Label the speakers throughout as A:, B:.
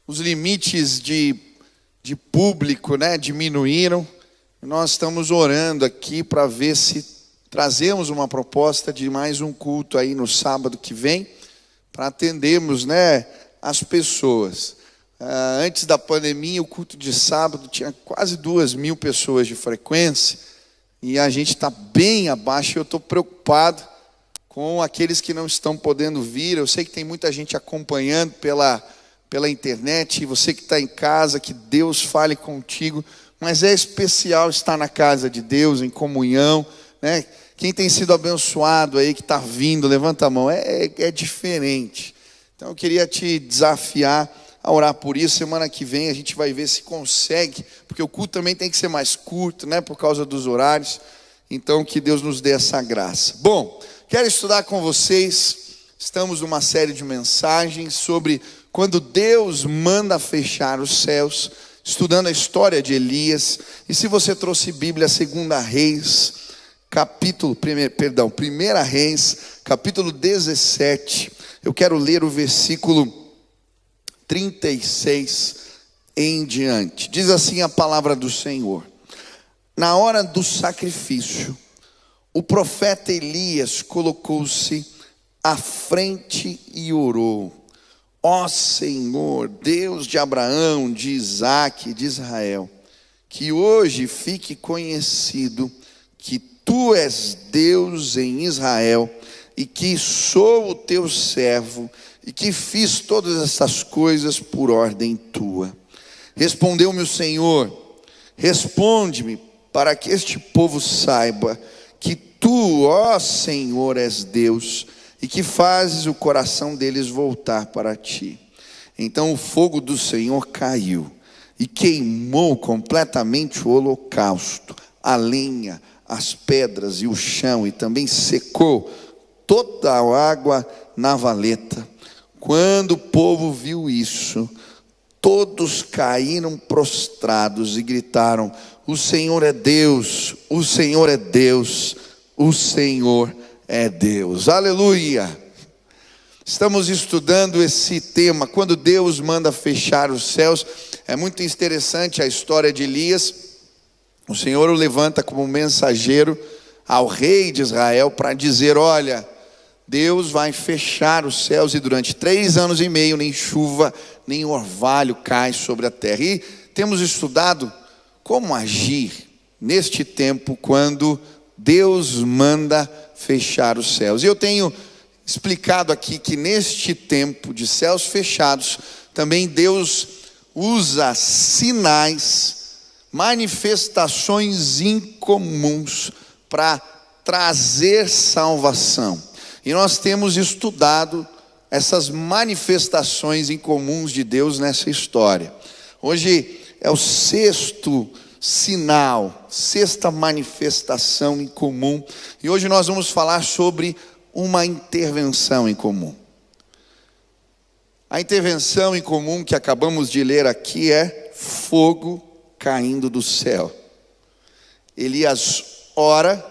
A: os limites de público, né, diminuíram. Nós estamos orando aqui para ver se trazemos uma proposta de mais um culto aí no sábado que vem, para atendermos, né, as pessoas. Antes da pandemia, o culto de sábado tinha quase 2.000 pessoas de frequência, e a gente está bem abaixo. Eu estou preocupado com aqueles que não estão podendo vir. Eu sei que tem muita gente acompanhando pela internet, e você que está em casa, que Deus fale contigo, mas é especial estar na casa de Deus, em comunhão, né? Quem tem sido abençoado aí, que está vindo, levanta a mão, é diferente. Então eu queria te desafiar a orar por isso. Semana que vem a gente vai ver se consegue, porque o culto também tem que ser mais curto, né, por causa dos horários. Então que Deus nos dê essa graça. Bom, quero estudar com vocês, estamos numa série de mensagens sobre quando Deus manda fechar os céus, estudando a história de Elias. E se você trouxe Bíblia, 2 Reis, 1 Reis, capítulo 17, eu quero ler o versículo 36 em diante. Diz assim a palavra do Senhor: na hora do sacrifício, o profeta Elias colocou-se à frente e orou: ó Senhor, Deus de Abraão, de Isaque e de Israel, que hoje fique conhecido que tu és Deus em Israel, e que sou o teu servo, e que fiz todas essas coisas por ordem tua. Respondeu-me o Senhor: responde-me, para que este povo saiba que tu, ó Senhor, és Deus, e que fazes o coração deles voltar para ti. Então o fogo do Senhor caiu e queimou completamente o holocausto, a lenha, as pedras e o chão, e também secou toda a água na valeta. Quando o povo viu isso, todos caíram prostrados e gritaram: o Senhor é Deus, o Senhor é Deus, o Senhor é Deus. Aleluia! Estamos estudando esse tema, quando Deus manda fechar os céus. É muito interessante a história de Elias. O Senhor o levanta como mensageiro ao rei de Israel para dizer: olha, Deus vai fechar os céus, e durante 3 anos e meio nem chuva, nem orvalho cai sobre a terra. E temos estudado como agir neste tempo quando Deus manda fechar os céus. E eu tenho explicado aqui que neste tempo de céus fechados, também Deus usa sinais, manifestações incomuns para trazer salvação. E nós temos estudado essas manifestações incomuns de Deus nessa história. Hoje é o 6º sinal, 6ª manifestação incomum. E hoje nós vamos falar sobre uma intervenção incomum. A intervenção incomum que acabamos de ler aqui é fogo caindo do céu. Elias ora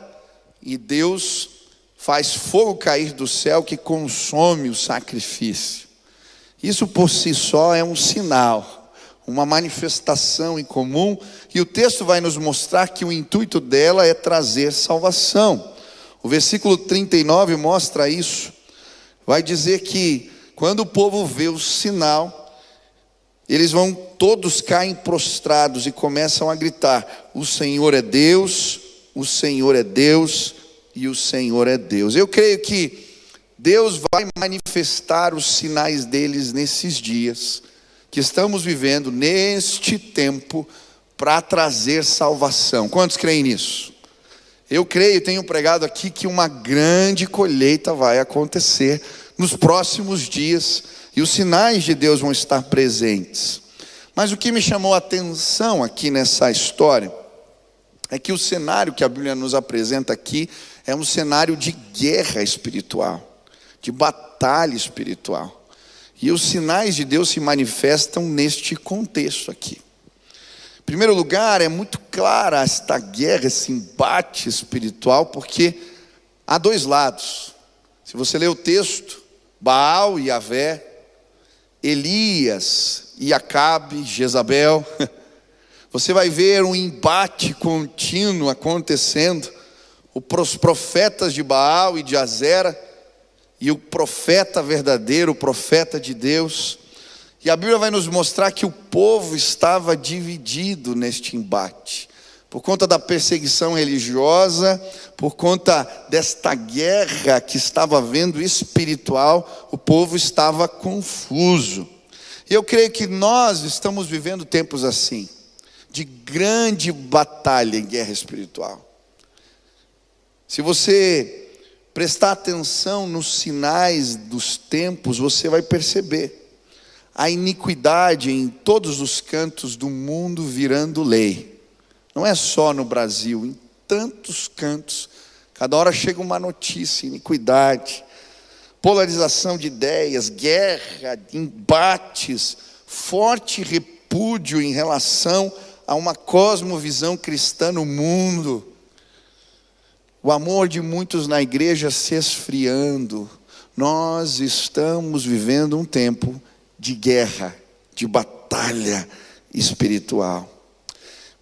A: e Deus faz fogo cair do céu que consome o sacrifício. Isso por si só é um sinal, uma manifestação incomum, e o texto vai nos mostrar que o intuito dela é trazer salvação. O versículo 39 mostra isso. Vai dizer que quando o povo vê o sinal, eles vão, todos caem prostrados e começam a gritar: o Senhor é Deus, o Senhor é Deus, e o Senhor é Deus. Eu creio que Deus vai manifestar os sinais deles nesses dias que estamos vivendo, neste tempo, para trazer salvação. Quantos creem nisso? Eu creio, tenho pregado aqui que uma grande colheita vai acontecer nos próximos dias, e os sinais de Deus vão estar presentes. Mas o que me chamou a atenção aqui nessa história é que o cenário que a Bíblia nos apresenta aqui é um cenário de guerra espiritual, de batalha espiritual. E os sinais de Deus se manifestam neste contexto aqui. Em primeiro lugar, é muito clara esta guerra, esse embate espiritual, porque há 2 lados. Se você ler o texto, Baal e Yahvé, Elias e Acabe, Jezabel. Você vai ver um embate contínuo acontecendo. Os profetas de Baal e de Azera e o profeta verdadeiro, o profeta de Deus. E a Bíblia vai nos mostrar que o povo estava dividido neste embate. Por conta da perseguição religiosa, por conta desta guerra que estava havendo espiritual, o povo estava confuso. E eu creio que nós estamos vivendo tempos assim, de grande batalha em guerra espiritual. Se você prestar atenção nos sinais dos tempos, você vai perceber a iniquidade em todos os cantos do mundo virando lei. Não é só no Brasil, em tantos cantos. Cada hora chega uma notícia, iniquidade, polarização de ideias, guerra, embates, forte repúdio em relação a uma cosmovisão cristã no mundo. O amor de muitos na igreja se esfriando. Nós estamos vivendo um tempo de guerra, de batalha espiritual.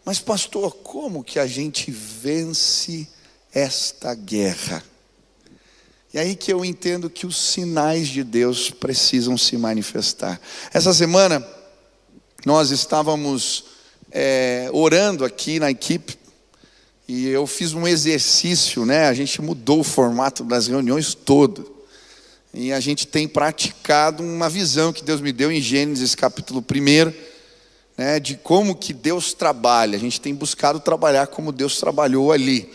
A: Mas pastor, como que a gente vence esta guerra? E aí que eu entendo que os sinais de Deus precisam se manifestar. Essa semana nós estávamos orando aqui na equipe e eu fiz um exercício, né? A gente mudou o formato das reuniões todo. E a gente tem praticado uma visão que Deus me deu em Gênesis capítulo 1, né, de como que Deus trabalha. A gente tem buscado trabalhar como Deus trabalhou ali.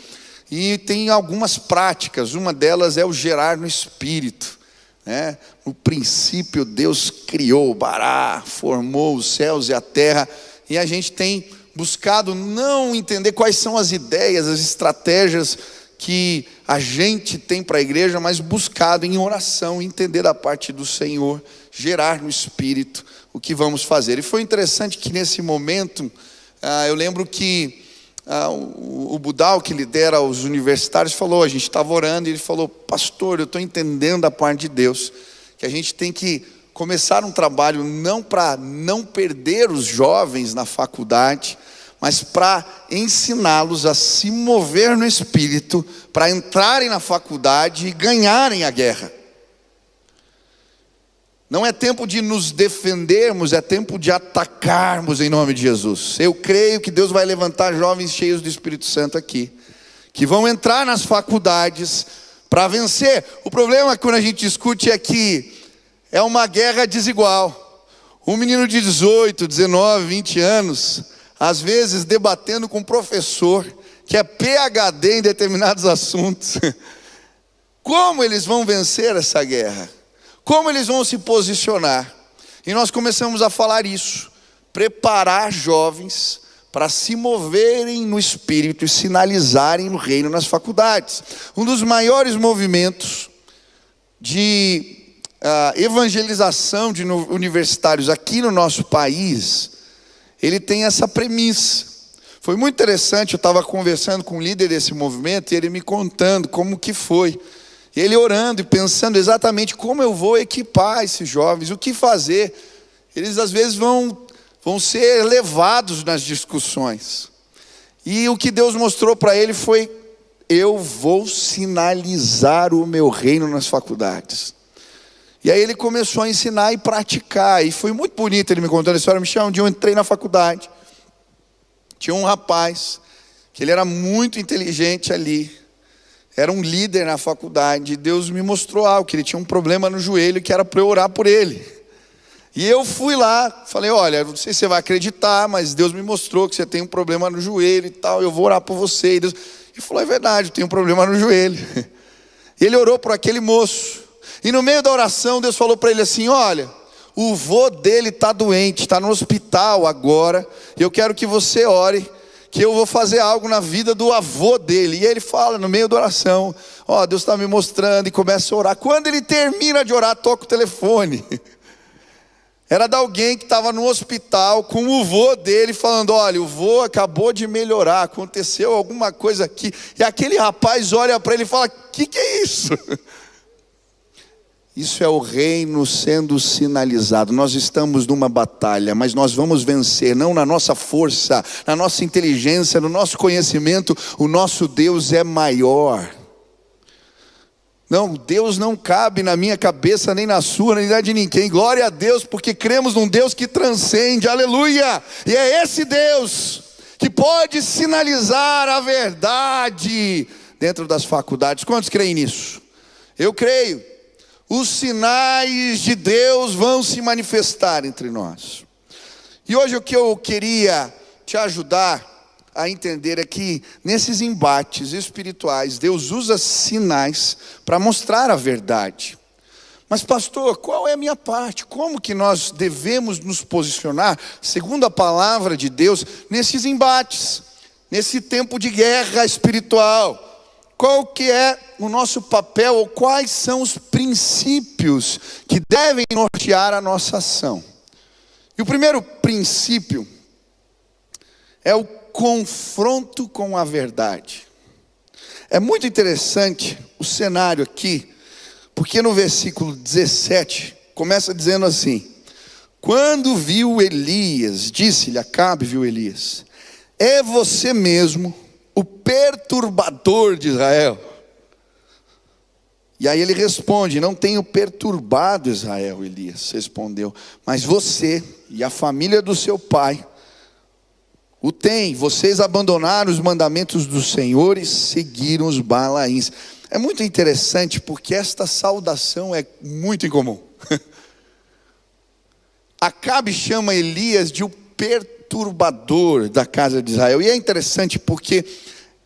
A: E tem algumas práticas, uma delas é o gerar no Espírito, né? No princípio Deus criou, bará, formou os céus e a terra, e a gente tem buscado não entender quais são as ideias, as estratégias que a gente tem para a igreja, mas buscado em oração, entender da parte do Senhor, gerar no Espírito o que vamos fazer. E foi interessante que nesse momento, eu lembro que o Budal, que lidera os universitários, falou, a gente estava orando, e ele falou, pastor, eu estou entendendo da parte de Deus, que a gente tem que começar um trabalho não para não perder os jovens na faculdade, mas para ensiná-los a se mover no Espírito, para entrarem na faculdade e ganharem a guerra. Não é tempo de nos defendermos, é tempo de atacarmos em nome de Jesus. Eu creio que Deus vai levantar jovens cheios do Espírito Santo aqui, que vão entrar nas faculdades para vencer. O problema quando a gente discute é que é uma guerra desigual. Um menino de 18, 19, 20 anos, às vezes debatendo com um professor que é PhD em determinados assuntos. Como eles vão vencer essa guerra? Como eles vão se posicionar? E nós começamos a falar isso, preparar jovens para se moverem no Espírito e sinalizarem no reino nas faculdades. Um dos maiores movimentos de evangelização de universitários aqui no nosso país, ele tem essa premissa. Foi muito interessante, eu estava conversando com o líder desse movimento e ele me contando como que foi. E ele orando e pensando exatamente como eu vou equipar esses jovens, o que fazer. Eles às vezes vão ser levados nas discussões. E o que Deus mostrou para ele foi, eu vou sinalizar o meu reino nas faculdades. E aí ele começou a ensinar e praticar, e foi muito bonito ele me contando a história. Michel, um dia eu entrei na faculdade, tinha um rapaz, que ele era muito inteligente ali, era um líder na faculdade, e Deus me mostrou algo, que ele tinha um problema no joelho, que era para eu orar por ele. E eu fui lá, falei, olha, não sei se você vai acreditar, mas Deus me mostrou que você tem um problema no joelho e tal, eu vou orar por você. E Deus falou, é verdade, eu tenho um problema no joelho. E ele orou por aquele moço. E no meio da oração, Deus falou para ele assim, olha, o vô dele está doente, está no hospital agora, e eu quero que você ore, que eu vou fazer algo na vida do avô dele. E ele fala no meio da oração, ó, Deus está me mostrando, e começa a orar. Quando ele termina de orar, toca o telefone. Era de alguém que estava no hospital com o vô dele, falando, olha, o vô acabou de melhorar, aconteceu alguma coisa aqui. E aquele rapaz olha para ele e fala, que é isso? Isso é o reino sendo sinalizado. Nós estamos numa batalha, mas nós vamos vencer, não na nossa força, na nossa inteligência, no nosso conhecimento. O nosso Deus é maior. Não, Deus não cabe na minha cabeça, nem na sua, nem na de ninguém. Glória a Deus, porque cremos num Deus que transcende, aleluia. E é esse Deus que pode sinalizar a verdade dentro das faculdades. Quantos creem nisso? Eu creio. Os sinais de Deus vão se manifestar entre nós. E hoje o que eu queria te ajudar a entender é que nesses embates espirituais, Deus usa sinais para mostrar a verdade. Mas pastor, qual é a minha parte? Como que nós devemos nos posicionar, segundo a palavra de Deus, nesses embates, nesse tempo de guerra espiritual? Qual que é o nosso papel, ou quais são os princípios que devem nortear a nossa ação? E o primeiro princípio é o confronto com a verdade. É muito interessante o cenário aqui, porque no versículo 17, começa dizendo assim: quando viu Elias, disse-lhe, Acabe viu Elias, é você mesmo o perturbador de Israel? E aí ele responde: não tenho perturbado Israel, Elias respondeu, mas você e a família do seu pai o tem. Vocês abandonaram os mandamentos do Senhor e seguiram os Balaíns. É muito interessante, porque esta saudação é muito incomum. Acabe chama Elias de o perturbador da casa de Israel. E é interessante porque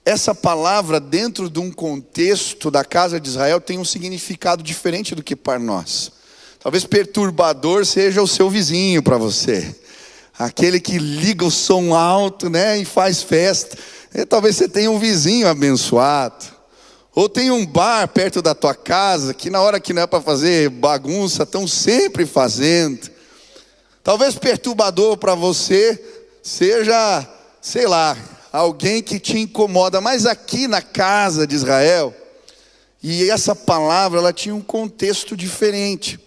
A: essa palavra, dentro de um contexto da casa de Israel, tem um significado diferente do que para nós. Talvez perturbador seja o seu vizinho para você, aquele que liga o som alto, né, e faz festa. Talvez você tenha um vizinho abençoado, ou tem um bar perto da tua casa, que na hora que não é para fazer bagunça, estão sempre fazendo. Talvez perturbador para você seja, sei lá, alguém que te incomoda. Mas aqui na casa de Israel, e essa palavra, ela tinha um contexto diferente.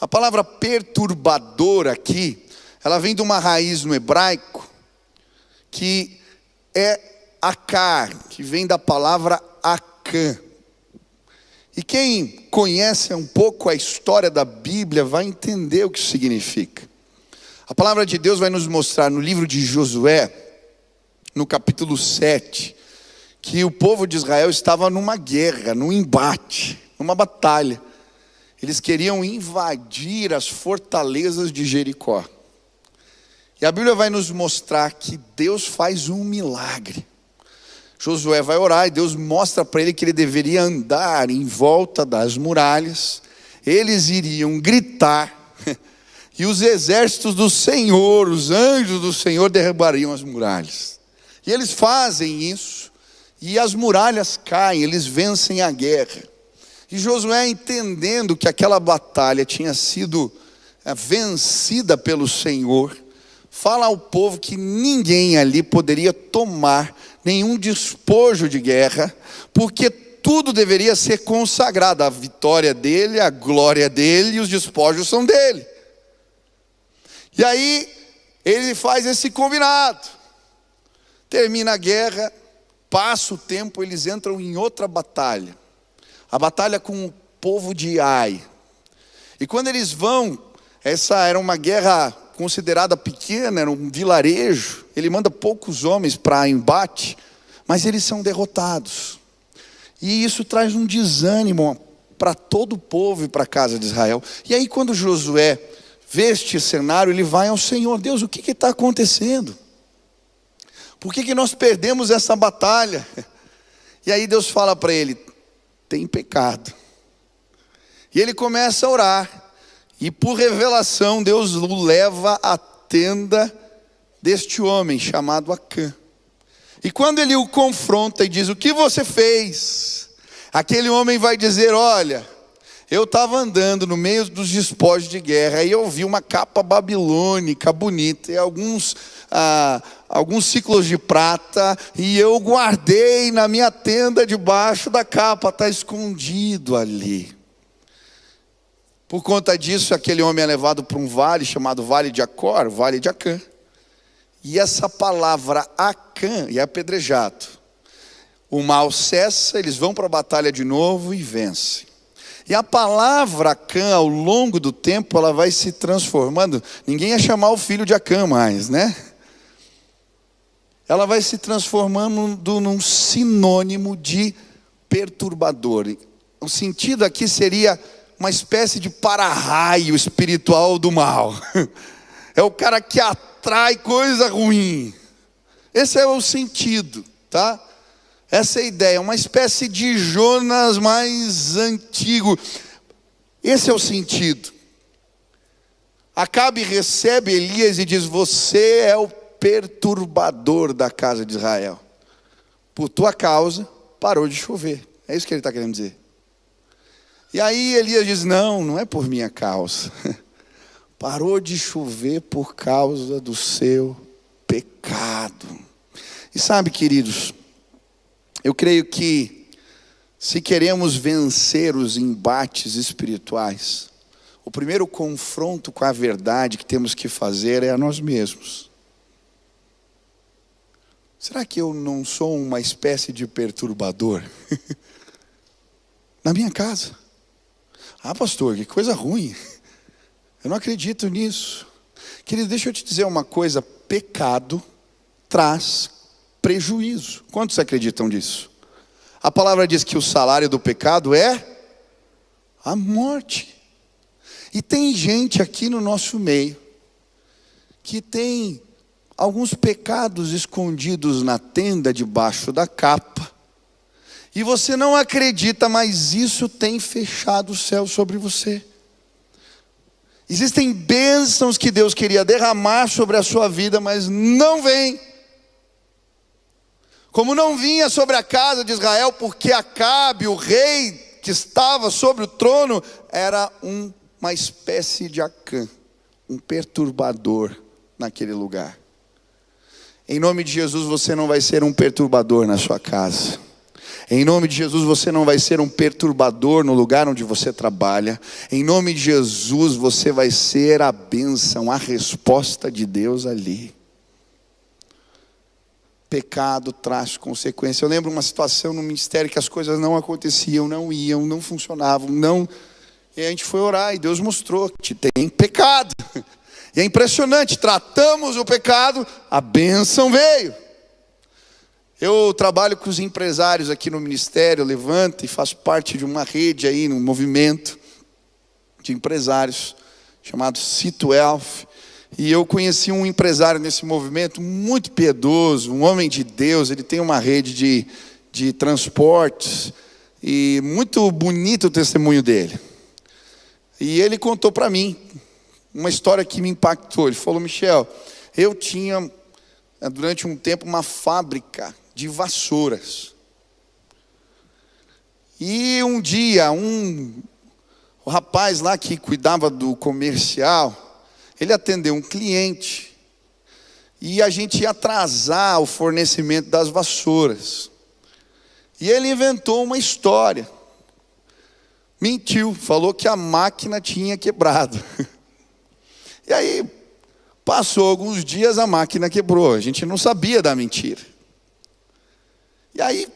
A: A palavra perturbador aqui, ela vem de uma raiz no hebraico, que é akar, que vem da palavra acã. E quem conhece um pouco a história da Bíblia vai entender o que isso significa. A palavra de Deus vai nos mostrar no livro de Josué, no capítulo 7, que o povo de Israel estava numa guerra, num embate, numa batalha. Eles queriam invadir as fortalezas de Jericó. E a Bíblia vai nos mostrar que Deus faz um milagre. Josué vai orar e Deus mostra para ele que ele deveria andar em volta das muralhas. Eles iriam gritar e os exércitos do Senhor, os anjos do Senhor, derrubariam as muralhas. E eles fazem isso, e as muralhas caem, eles vencem a guerra. E Josué, entendendo que aquela batalha tinha sido vencida pelo Senhor, fala ao povo que ninguém ali poderia tomar nenhum despojo de guerra, porque tudo deveria ser consagrado. A vitória dele, a glória dele e os despojos são dele. E aí ele faz esse combinado. Termina a guerra, passa o tempo, eles entram em outra batalha. A batalha com o povo de Ai. E quando eles vão, essa era uma guerra considerada pequena, era um vilarejo. Ele manda poucos homens para embate, mas eles são derrotados. E isso traz um desânimo para todo o povo e para a casa de Israel. E aí quando Josué vê este cenário, ele vai ao Senhor: Deus, o que está acontecendo? Por que nós perdemos essa batalha? E aí Deus fala para ele: tem pecado. E ele começa a orar. E por revelação, Deus o leva à tenda deste homem chamado Acã. E quando ele o confronta e diz: o que você fez? Aquele homem vai dizer: olha, eu estava andando no meio dos despojos de guerra, e eu vi uma capa babilônica bonita, e alguns ciclos de prata, e eu guardei na minha tenda debaixo da capa, está escondido ali. Por conta disso, aquele homem é levado para um vale chamado Vale de Acor, Vale de Acã. E essa palavra Acã é apedrejado. O mal cessa, eles vão para a batalha de novo e vencem. E a palavra Acã, ao longo do tempo, ela vai se transformando. Ninguém ia chamar o filho de Acã mais, né? Ela vai se transformando num sinônimo de perturbador. O sentido aqui seria uma espécie de para-raio espiritual do mal. É o cara que atrai coisa ruim. Esse é o sentido, tá? Essa é a ideia, uma espécie de Jonas mais antigo. Esse é o sentido. Acabe recebe Elias e diz: você é o perturbador da casa de Israel. Por tua causa parou de chover. É isso que ele está querendo dizer. E aí Elias diz: não é por minha causa. Parou de chover por causa do seu pecado. E sabe, queridos, eu creio que se queremos vencer os embates espirituais, o primeiro confronto com a verdade que temos que fazer é a nós mesmos. Será que eu não sou uma espécie de perturbador? Na minha casa. Ah, pastor, que coisa ruim. Eu não acredito nisso. Querido, deixa eu te dizer uma coisa. Pecado traz prejuízo. Quantos acreditam nisso? A palavra diz que o salário do pecado é a morte. E tem gente aqui no nosso meio que tem alguns pecados escondidos na tenda, debaixo da capa. E você não acredita, mas isso tem fechado o céu sobre você. Existem bênçãos que Deus queria derramar sobre a sua vida, mas não vem. Como não vinha sobre a casa de Israel, porque Acabe, o rei que estava sobre o trono, era uma espécie de Acã, um perturbador naquele lugar. Em nome de Jesus, você não vai ser um perturbador na sua casa. Em nome de Jesus, você não vai ser um perturbador no lugar onde você trabalha. Em nome de Jesus, você vai ser a bênção, a resposta de Deus ali. Pecado traz consequência. Eu lembro uma situação no ministério que as coisas não aconteciam, não iam, não funcionavam, não. E a gente foi orar e Deus mostrou que tem pecado. E é impressionante, tratamos o pecado, a bênção veio. Eu trabalho com os empresários aqui no ministério, levanto e faço parte de uma rede aí, um movimento de empresários chamado Cito-Elf. E eu conheci um empresário nesse movimento muito piedoso, um homem de Deus. Ele tem uma rede de transportes e muito bonito o testemunho dele. E ele contou para mim uma história que me impactou. Ele falou: Michel, eu tinha durante um tempo uma fábrica de vassouras. E um dia, o rapaz lá que cuidava do comercial, ele atendeu um cliente, e a gente ia atrasar o fornecimento das vassouras. E ele inventou uma história. Mentiu, falou que a máquina tinha quebrado. E aí, passou alguns dias, a máquina quebrou. A gente não sabia da mentira. E aí,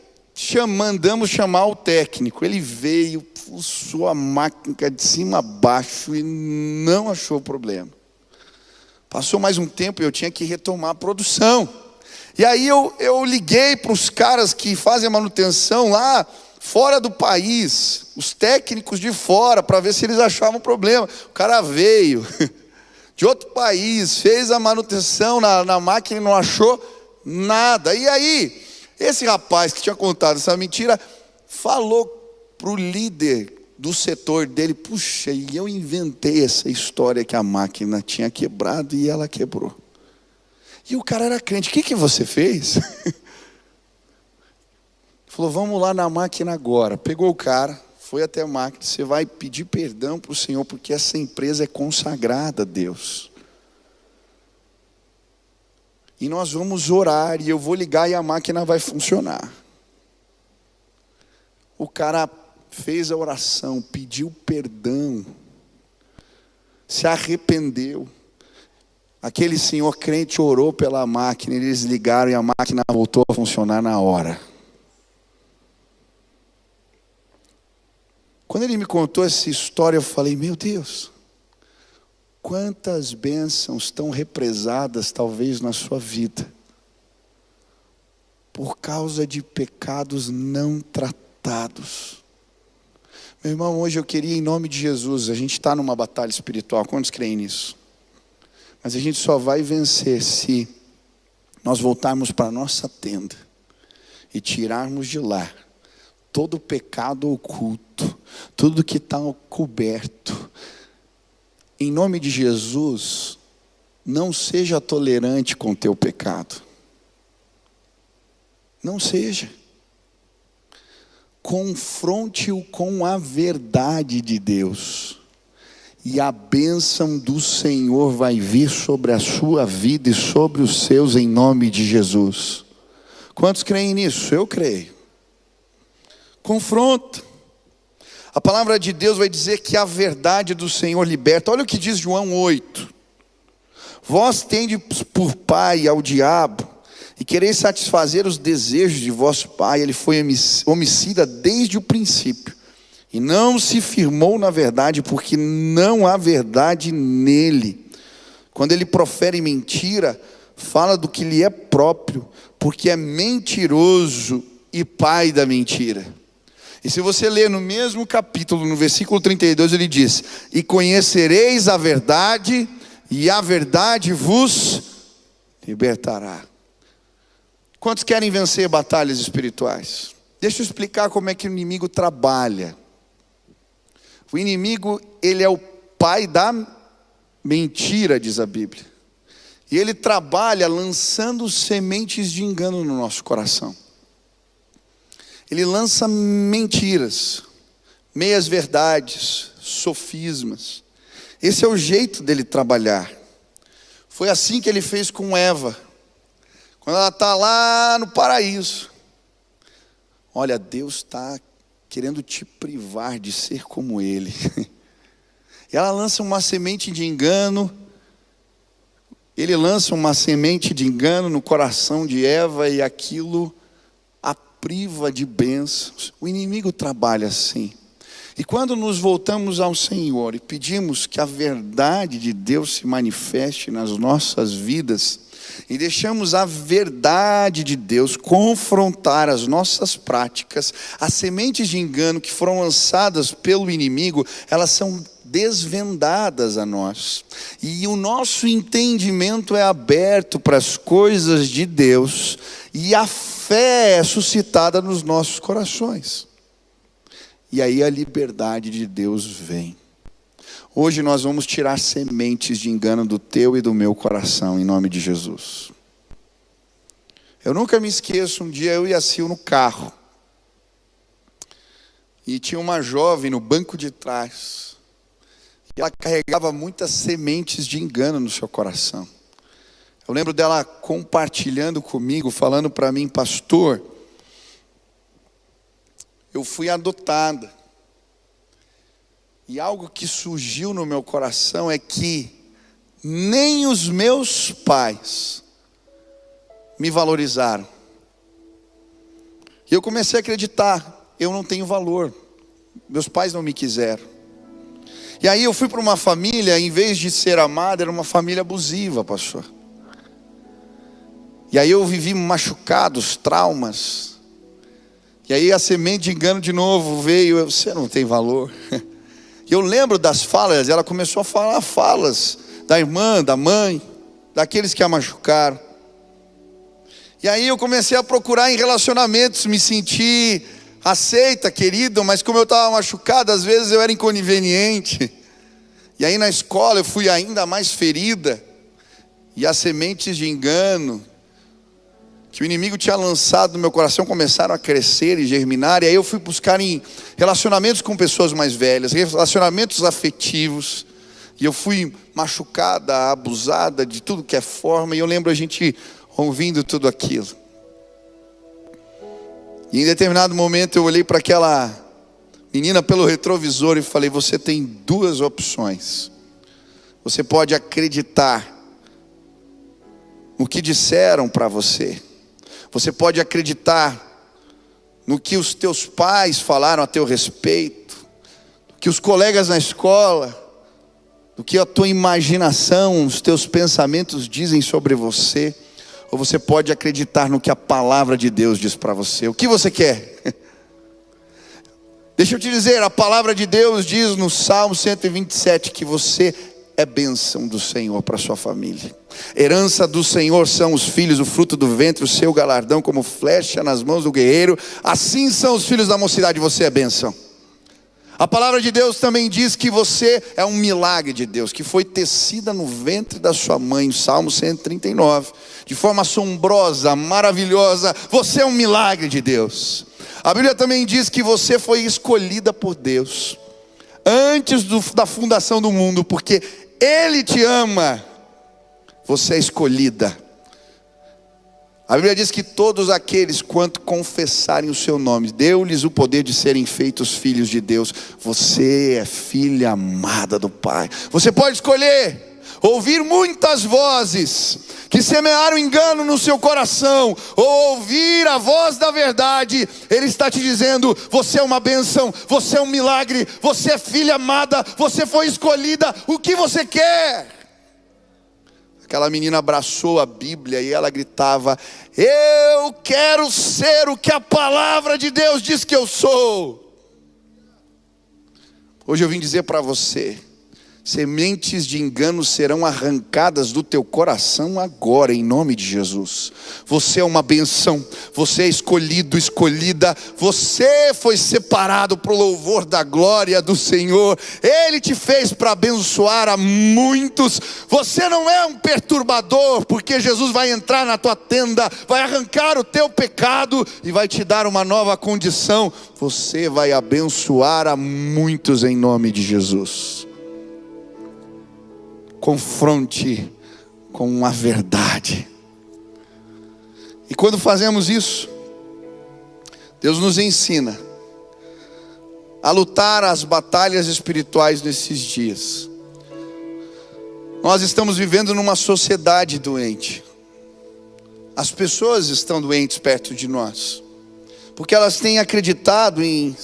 A: mandamos chamar o técnico. Ele veio, fuçou a máquina de cima a baixo e não achou problema. Passou mais um tempo e eu tinha que retomar a produção. E aí eu liguei para os caras que fazem a manutenção lá fora do país, os técnicos de fora, para ver se eles achavam problema. O cara veio de outro país, fez a manutenção na máquina e não achou nada. E aí, esse rapaz que tinha contado essa mentira, falou para o líder do setor dele: puxa, e eu inventei essa história que a máquina tinha quebrado e ela quebrou. E o cara era crente. O que você fez? Falou: vamos lá na máquina agora. Pegou o cara, foi até a máquina. Você vai pedir perdão para o Senhor, porque essa empresa é consagrada a Deus. E nós vamos orar, e eu vou ligar e a máquina vai funcionar. O cara fez a oração, pediu perdão. se arrependeu. Aquele senhor crente orou pela máquina, eles ligaram e a máquina voltou a funcionar na hora. Quando ele me contou essa história, eu falei, meu Deus, quantas bênçãos estão represadas talvez na sua vida, por causa de pecados não tratados. Meu irmão, hoje eu queria, em nome de Jesus, a gente está numa batalha espiritual, quantos creem nisso? Mas a gente só vai vencer se nós voltarmos para a nossa tenda e tirarmos de lá todo o pecado oculto, tudo que está coberto. Em nome de Jesus, não seja tolerante com o teu pecado. Não seja. Confronte-o com a verdade de Deus. E a bênção do Senhor vai vir sobre a sua vida e sobre os seus em nome de Jesus. Quantos creem nisso? Eu creio. Confronta. A palavra de Deus vai dizer que a verdade do Senhor liberta. Olha o que diz João 8. Vós tendes por pai ao diabo, e quereis satisfazer os desejos de vosso pai. Ele foi homicida desde o princípio, e não se firmou na verdade, porque não há verdade nele. Quando ele profere mentira, fala do que lhe é próprio, porque é mentiroso e pai da mentira. E se você ler no mesmo capítulo, no versículo 32, ele diz: e conhecereis a verdade, e a verdade vos libertará. Quantos querem vencer batalhas espirituais? Deixa eu explicar como é que o inimigo trabalha. O inimigo, ele é o pai da mentira, diz a Bíblia. E ele trabalha lançando sementes de engano no nosso coração. Ele lança mentiras, meias verdades, sofismas. Esse é o jeito dele trabalhar. Foi assim que ele fez com Eva. Quando ela está lá no paraíso. Olha, Deus está querendo te privar de ser como Ele. E ela lança uma semente de engano. Ele lança uma semente de engano no coração de Eva, e aquilo a priva de bênçãos. O inimigo trabalha assim. E quando nos voltamos ao Senhor e pedimos que a verdade de Deus se manifeste nas nossas vidas, e deixamos a verdade de Deus confrontar as nossas práticas, as sementes de engano que foram lançadas pelo inimigo, elas são desvendadas a nós, e o nosso entendimento é aberto para as coisas de Deus, e a fé é suscitada nos nossos corações, e aí a liberdade de Deus vem. Hoje nós vamos tirar sementes de engano do teu e do meu coração, em nome de Jesus. Eu nunca me esqueço, um dia eu e a Sil no carro, e tinha uma jovem no banco de trás, e ela carregava muitas sementes de engano no seu coração. Eu lembro dela compartilhando comigo, falando para mim: pastor, eu fui adotada. E algo que surgiu no meu coração é que nem os meus pais me valorizaram. E eu comecei a acreditar, eu não tenho valor, meus pais não me quiseram. E aí eu fui para uma família, em vez de ser amada, era uma família abusiva, pastor. E aí eu vivi machucados, traumas. E aí a semente de engano de novo veio: você não tem valor. Eu lembro das falas, ela começou a falar falas da irmã, da mãe, daqueles que a machucaram. E aí eu comecei a procurar em relacionamentos, me sentir aceita, querido, mas como eu estava machucado, às vezes eu era inconveniente. E aí na escola eu fui ainda mais ferida, e as sementes de engano que o inimigo tinha lançado no meu coração começaram a crescer e germinar. E aí eu fui buscar em relacionamentos com pessoas mais velhas, relacionamentos afetivos, e eu fui machucada, abusada de tudo que é forma. E eu lembro a gente ouvindo tudo aquilo, e em determinado momento eu olhei para aquela menina pelo retrovisor e falei: você tem duas opções. Você pode acreditar no que disseram para você. Você pode acreditar no que os teus pais falaram a teu respeito, no que os colegas na escola, no que a tua imaginação, os teus pensamentos dizem sobre você. Ou você pode acreditar no que a palavra de Deus diz para você. O que você quer? Deixa eu te dizer, a palavra de Deus diz no Salmo 127 que você é bênção do Senhor para sua família. Herança do Senhor são os filhos, o fruto do ventre, o seu galardão como flecha nas mãos do guerreiro. Assim são os filhos da mocidade, você é bênção. A palavra de Deus também diz que você é um milagre de Deus, que foi tecida no ventre da sua mãe, o Salmo 139, de forma assombrosa, maravilhosa. Você é um milagre de Deus. A Bíblia também diz que você foi escolhida por Deus antes da fundação do mundo, porque Ele te ama. Você é escolhida. A Bíblia diz que todos aqueles quanto confessarem o seu nome, deu-lhes o poder de serem feitos filhos de Deus. Você é filha amada do Pai. Você pode escolher ouvir muitas vozes que semearam engano no seu coração, ou ouvir a voz da verdade. Ele está te dizendo: você é uma bênção, você é um milagre, você é filha amada, você foi escolhida. O que você quer? Aquela menina abraçou a Bíblia e ela gritava: eu quero ser o que a palavra de Deus diz que eu sou. Hoje eu vim dizer para você: sementes de engano serão arrancadas do teu coração agora, em nome de Jesus. Você é uma benção, você é escolhido, escolhida. Você foi separado para o louvor da glória do Senhor. Ele te fez para abençoar a muitos. Você não é um perturbador, porque Jesus vai entrar na tua tenda, vai arrancar o teu pecado e vai te dar uma nova condição. Você vai abençoar a muitos em nome de Jesus. Confronte com a verdade. E quando fazemos isso, Deus nos ensina a lutar as batalhas espirituais nesses dias. Nós estamos vivendo numa sociedade doente. As pessoas estão doentes perto de nós, porque elas têm acreditado em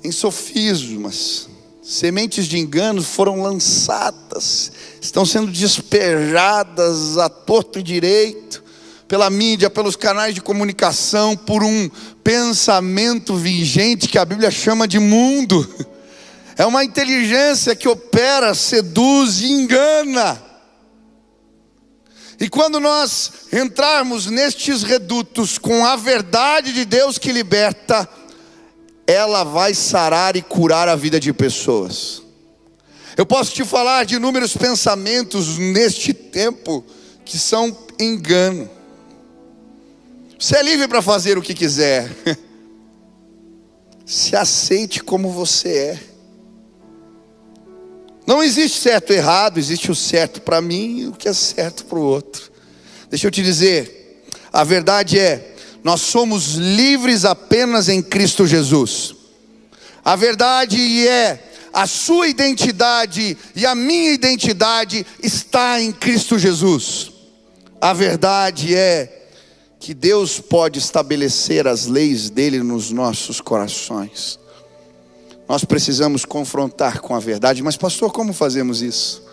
A: sofismas. Sementes de engano foram lançadas, estão sendo despejadas à torto e direito, pela mídia, pelos canais de comunicação, por um pensamento vigente que a Bíblia chama de mundo. É uma inteligência que opera, seduz e engana. E quando nós entrarmos nestes redutos com a verdade de Deus que liberta, ela vai sarar e curar a vida de pessoas. Eu posso te falar de inúmeros pensamentos neste tempo que são engano. Você é livre para fazer o que quiser. Se aceite como você é. Não existe certo e errado, existe o certo para mim e o que é certo para o outro. Deixa eu te dizer, a verdade é: nós somos livres apenas em Cristo Jesus. A verdade é: a sua identidade e a minha identidade está em Cristo Jesus. A verdade é que Deus pode estabelecer as leis dele nos nossos corações. Nós precisamos confrontar com a verdade. Mas pastor, como fazemos isso?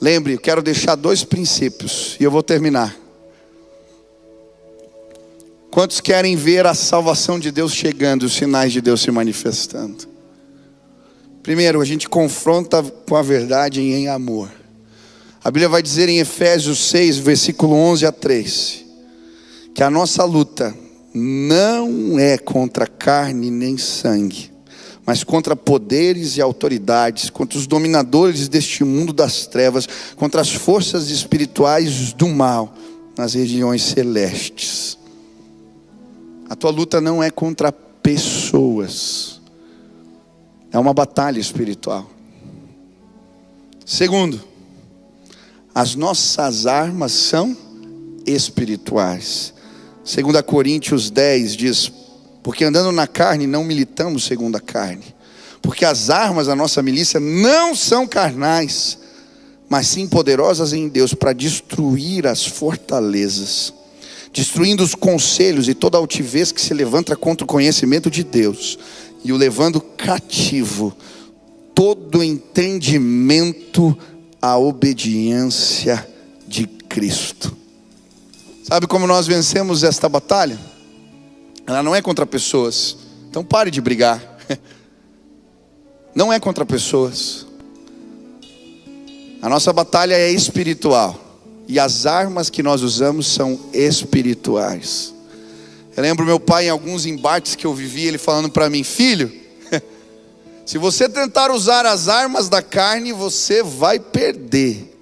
A: Lembre, eu quero deixar 2 princípios e eu vou terminar. Quantos querem ver a salvação de Deus chegando, os sinais de Deus se manifestando? Primeiro, a gente confronta com a verdade em amor. A Bíblia vai dizer em Efésios 6, versículo 11 a 13, que a nossa luta não é contra carne nem sangue, mas contra poderes e autoridades, contra os dominadores deste mundo das trevas, contra as forças espirituais do mal nas regiões celestes. A tua luta não é contra pessoas, é uma batalha espiritual. Segundo, as nossas armas são espirituais. 2 Coríntios 10 diz: porque andando na carne não militamos segundo a carne, Porque as armas da nossa milícia não são carnais, mas sim poderosas em Deus para destruir as fortalezas, destruindo os conselhos e toda altivez que se levanta contra o conhecimento de Deus, e o levando cativo todo entendimento à obediência de Cristo. Sabe como nós vencemos esta batalha? Ela não é contra pessoas, então pare de brigar. Não é contra pessoas. A nossa batalha é espiritual, e as armas que nós usamos são espirituais. Eu lembro meu pai em alguns embates que eu vivi, ele falando para mim: filho, se você tentar usar as armas da carne, você vai perder.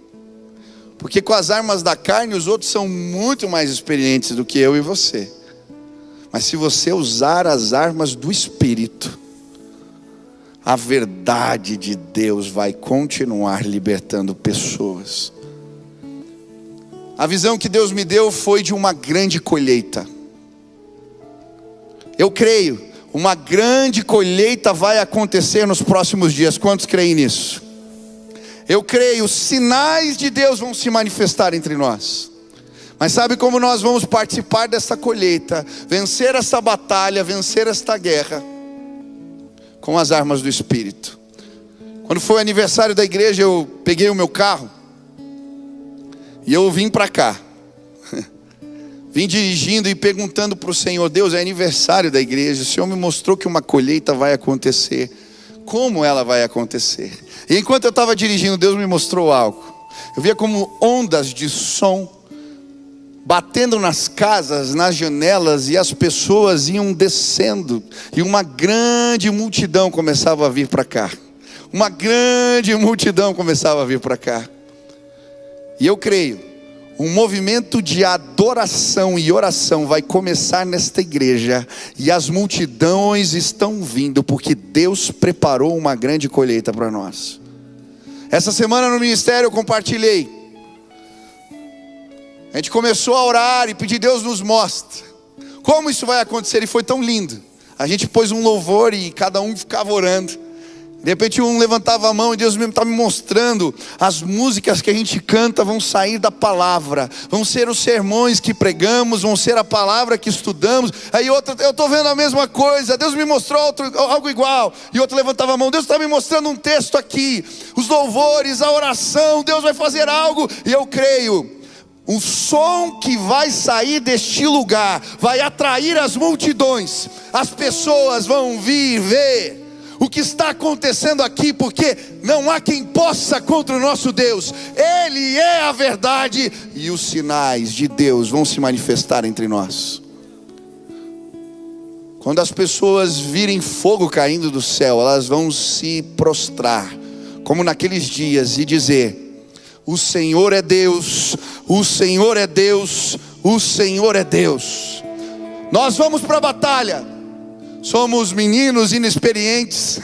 A: Porque com as armas da carne, os outros são muito mais experientes do que eu e você. Mas se você usar as armas do Espírito, a verdade de Deus vai continuar libertando pessoas. A visão que Deus me deu foi de uma grande colheita. Eu creio, uma grande colheita vai acontecer nos próximos dias. Quantos creem nisso? Eu creio, sinais de Deus vão se manifestar entre nós. Mas sabe como nós vamos participar dessa colheita, vencer essa batalha, vencer esta guerra? Com as armas do Espírito. Quando foi o aniversário da igreja, eu peguei o meu carro e eu vim para cá. Vim dirigindo e perguntando para o Senhor: Deus, é aniversário da igreja, o Senhor me mostrou que uma colheita vai acontecer. Como ela vai acontecer? E enquanto eu estava dirigindo, Deus me mostrou algo. Eu via como ondas de som batendo nas casas, nas janelas, e as pessoas iam descendo, e uma grande multidão começava a vir para cá. Uma grande multidão começava a vir para cá. E eu creio, um movimento de adoração e oração vai começar nesta igreja, e as multidões estão vindo, porque Deus preparou uma grande colheita para nós. Essa semana no ministério eu compartilhei. A gente começou a orar e pedir: Deus nos mostra como isso vai acontecer, e foi tão lindo. A gente pôs um louvor e cada um ficava orando. De repente um levantava a mão e Deus mesmo estava me mostrando: as músicas que a gente canta vão sair da palavra, vão ser os sermões que pregamos, vão ser a palavra que estudamos. Aí outra: eu estou vendo a mesma coisa, Deus me mostrou algo igual. E outro levantava a mão: Deus está me mostrando um texto aqui. Os louvores, a oração, Deus vai fazer algo. E eu creio, o som que vai sair deste lugar vai atrair as multidões. As pessoas vão vir ver o que está acontecendo aqui, porque não há quem possa contra o nosso Deus. Ele é a verdade, e os sinais de Deus vão se manifestar entre nós. Quando as pessoas virem fogo caindo do céu, elas vão se prostrar, como naqueles dias, e dizer: o Senhor é Deus, o Senhor é Deus, o Senhor é Deus. Nós vamos para a batalha. Somos meninos inexperientes,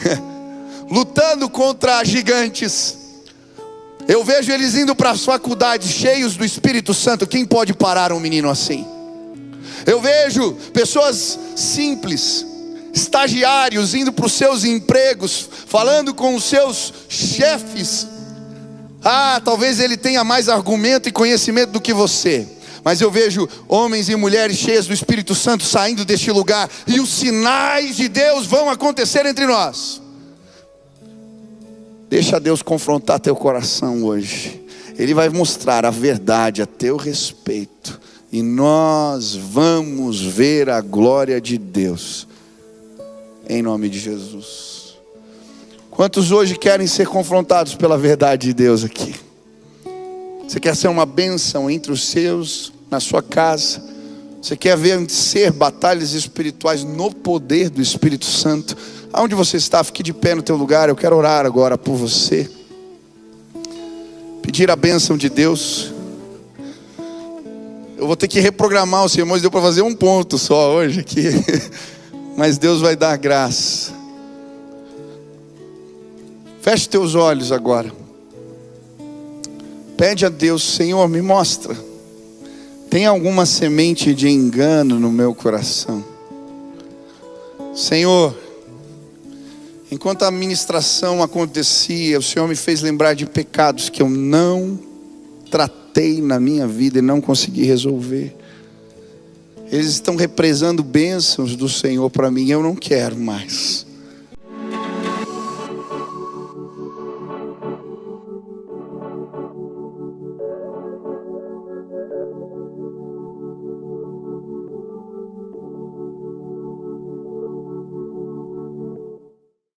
A: lutando contra gigantes. Eu vejo eles indo para as faculdades cheios do Espírito Santo. Quem pode parar um menino assim? Eu vejo pessoas simples, estagiários, indo para os seus empregos, falando com os seus chefes. Talvez ele tenha mais argumento e conhecimento do que você, mas eu vejo homens e mulheres cheios do Espírito Santo saindo deste lugar, e os sinais de Deus vão acontecer entre nós. Deixa Deus confrontar teu coração hoje. Ele vai mostrar a verdade a teu respeito, e nós vamos ver a glória de Deus, em nome de Jesus. Quantos hoje querem ser confrontados pela verdade de Deus aqui? Você quer ser uma bênção entre os seus, na sua casa? Você quer vencer batalhas espirituais no poder do Espírito Santo? Aonde você está, fique de pé no teu lugar. Eu quero orar agora por você, pedir a bênção de Deus. Eu vou ter que reprogramar os sermões, deu para fazer um ponto só hoje aqui, mas Deus vai dar graça. Feche teus olhos agora. Pede a Deus: Senhor, me mostra. Tem alguma semente de engano no meu coração? Senhor, Enquanto a ministração acontecia, o Senhor me fez lembrar de pecados que eu não tratei na minha vida e não consegui resolver. Eles estão represando bênçãos do Senhor para mim, eu não quero mais.